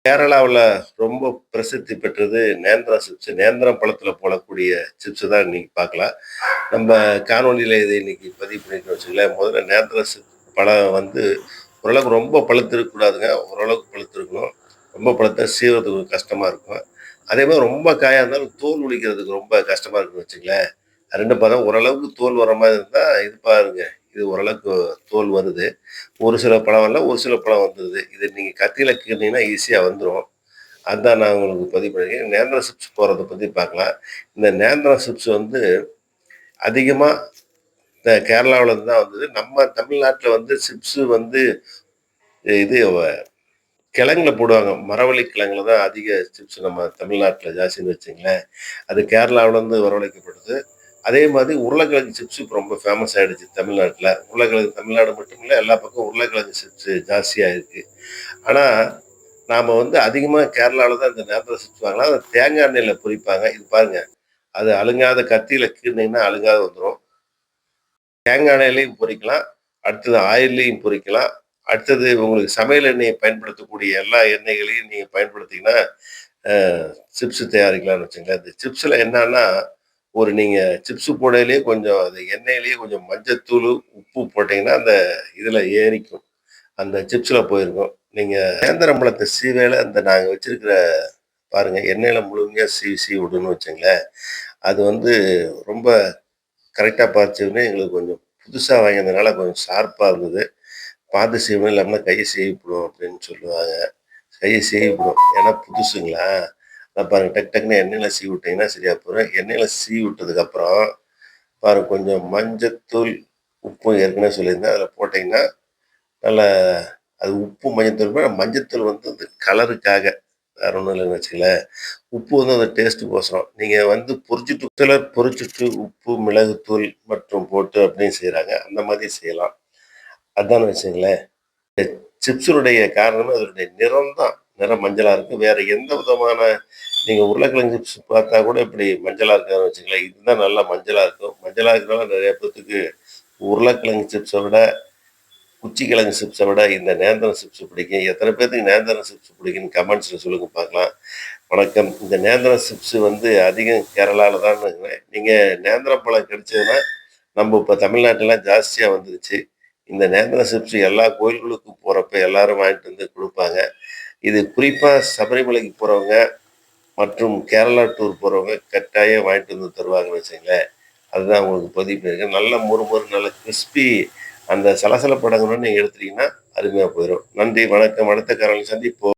கேரளாவுல ரொம்ப பிரசித்தி பெற்றது நேந்திரம் சிப்ஸ். நேந்திரம் பழத்தில போடக்கூடிய சிப்ஸ் தான் இன்னைக்கு பார்க்கலாம். நம்ம காணொளியில இத இன்னைக்கு பதிவு பண்ணியிருக்கோம்னு வச்சுக்கங்களேன். முதல்ல நேந்திரம் பழம் வந்து ஓரளவுக்கு ரொம்ப பழுத்து இருக்கக்கூடாதுங்க. ஓரளவுக்கு பழுத்து இருக்கணும். ரொம்ப பழுத்தா சீவுறதுக்கு கஷ்டமா இருக்கும். அதேமாரி ரொம்ப காயா இருந்தாலும் தோல் உரிக்கிறதுக்கு ரொம்ப கஷ்டமா இருக்குன்னு வச்சுக்கங்களேன். 2 பதம் ஓரளவுக்கு தோல் வர மாரி இருந்தா, இது பாருங்க. இது ஓரளவுக்கு தோல் வருது. ஒரு சில பழம் வரல, ஒரு சில பழம் வந்துருது. இத நீங்க கத்தியில கீறுனீங்கன்னா ஈஸியா வந்துரும். அதான் நான் உங்களுக்கு பதிவு பண்ணியிருக்கேன். நேந்திரம் சிப்ஸ் போடுறத பத்தி பார்க்கலாம். இந்த நேந்திரம் சிப்ஸ் வந்து அதிகமா இந்த கேரளாவுல இருந்து தான் வந்தது. நம்ம தமிழ்நாட்டுல வந்து சிப்ஸ் வந்து இது கிழங்குல போடுவாங்க. மரவள்ளி கிழங்குல தான் அதிக சிப்ஸ் நம்ம தமிழ்நாட்டுல ஜாஸ்தின்னு வச்சுக்கங்களேன். அது கேரளாவுலருந்து வரவழைக்கப்படுது. அதே மாதிரி உருளைக்கிழங்கு சிப்ஸ் இப்ப ரொம்ப ஃபேமஸ் ஆயிடுச்சு தமிழ்நாட்டுல. உருளைக்கிழங்கு தமிழ்நாடு மட்டும் இல்ல, எல்லா பக்கம் உருளைக்கிழங்கு சிப்ஸ் ஜாஸ்தியா இருக்கு. ஆனா, நாம வந்து அதிகமா கேரளால தான் இந்த நேந்திரம் சிப்ஸ் வாங்கலாம். அத தேங்காய் எண்ணெயில பொரிப்பாங்க. இது பாருங்க. அது அழுங்காத கத்தியில கீறுனீங்கன்னா அழுகாத வந்துரும். தேங்காய் எண்ணெயிலயும் பொரிக்கலாம். அடுத்தது ஆயில்லயும் பொரிக்கலாம். அடுத்தது உங்களுக்கு சமையல் எண்ணெயை பயன்படுத்தக்கூடிய எல்லா எண்ணெய்களையும் நீங்க பயன்படுத்தீங்கன்னா, அ சிப்ஸ் தயாரிக்கலாம்னு வச்சுக்கங்களேன். இந்த சிப்ஸ்ல என்னன்னா, நீங்க சிப்ஸ் போடையிலேயே கொஞ்சம் அது எண்ணெயிலேயே கொஞ்சம் மஞ்சத்தூளு, உப்பு போட்டீங்கன்னா, அந்த இதுல ஏறிக்கும். அந்த சிப்ஸ்ல போயிருக்கும். நீங்க நேந்திரம் பழத்த சீவையில நாங்க வச்சிருக்கிற பாருங்க, எண்ணெயில முழுமையா சீவி சீவி விடணும்னு வச்சுக்கங்களேன். அது வந்து ரொம்ப கரெக்ட்டா பார்த்துச்சுன்னு எங்களுக்கு கொஞ்சம் புதுசா வாங்கினதுனால கொஞ்சம் ஷார்ப்பா இருந்தது. பார்த்து சீவணும், இல்லாமனா கைய சீவிப்புடும் அப்படின்னு சொல்லுவாங்க. கைய சீவிப்புடும். ஏன்னா புதுசுங்களா. அதான் பாருங்க டக்கு டக்குன்னு எண்ணெயில சீவி விட்டீங்கன்னா சரியா போயிரும். எண்ணெயில சீவி விட்டதுக்கப்புறம், பாருங்க கொஞ்சம் மஞ்சத்தூள், உப்பும் ஏற்கனவே சொல்லியிருந்தேன். அதில போட்டீங்கன்னா, நல்லா அது உப்பு மஞ்சத்தூள் மஞ்சத்தூள் வந்து அந்த கலருக்காக. வேற ஒண்ணும் இல்லன்னு வச்சுக்கங்களேன். உப்பு வந்து அந்த டேஸ்ட்டுக்கோசரம். நீங்க வந்து பொரிச்சுட்டு சிலர் பொரிச்சுட்டு உப்பு, மிளகுத்தூள் மற்றும் போட்டு அப்படியும் செய்றாங்க. அந்த மாதிரி செய்யலாம். அதான்னு வச்சுக்கங்களேன். சிப்ஸினுடைய காரணமே அதனுடைய நிறம் தான். நிறம் மஞ்சளா இருக்கும். வேற எந்த விதமான நீங்க உருளைக்கிழங்கு சிப்ஸ் பார்த்தா கூட இப்படி மஞ்சளா இருக்காதுன்னு வச்சுக்கங்களேன். இதுதான் நல்லா மஞ்சளா இருக்கும். மஞ்சளா இருக்கிறனால நெறைய பேத்துக்கு உருளைக்கிழங்கு சிப்ஸ விட, குச்சிக்கிழங்கு சிப்ஸ விட இந்த நேந்திரம் சிப்ஸ் பிடிக்கும். எத்தன பேத்துக்கு நேந்திரம் சிப்ஸ் பிடிக்கும்னு கமெண்ட்ஸ்ல சொல்லுங்க பார்க்கலாம். வணக்கம். இந்த நேந்திரம் சிப்ஸ் வந்து அதிகம் கேரளால தான்னு நீங்க நேந்திரம் பழம் கிடைச்சதுன்னா, நம்ம இப்ப தமிழ்நாட்டுலாம் ஜாஸ்தியா வந்துருச்சு. இந்த நேந்திரம் சிப்ஸ் எல்லா கோயில்களுக்கும் போறப்ப எல்லாரும் வாங்கிட்டு வந்து குடுப்பாங்க. இது குறிப்பா சபரிமலைக்கு போறவங்க மற்றும் கேரளா டூர் போறவங்க கட்டாயம் வாங்கிட்டு வந்து தருவாங்கன்னு வச்சுக்கங்களேன். அதுதான் உங்களுக்கு பதிவு பண்ணியிருக்கேன். நல்ல மொறு நல்ல கிரிஸ்பி அந்த சலசலப்பு அடங்கணும்னு நீங்க எடுத்துட்டீங்கன்னா, அருமையா போயிரும். நன்றி, வணக்கம். அடுத்த காணொளியில் சந்திப்போம்.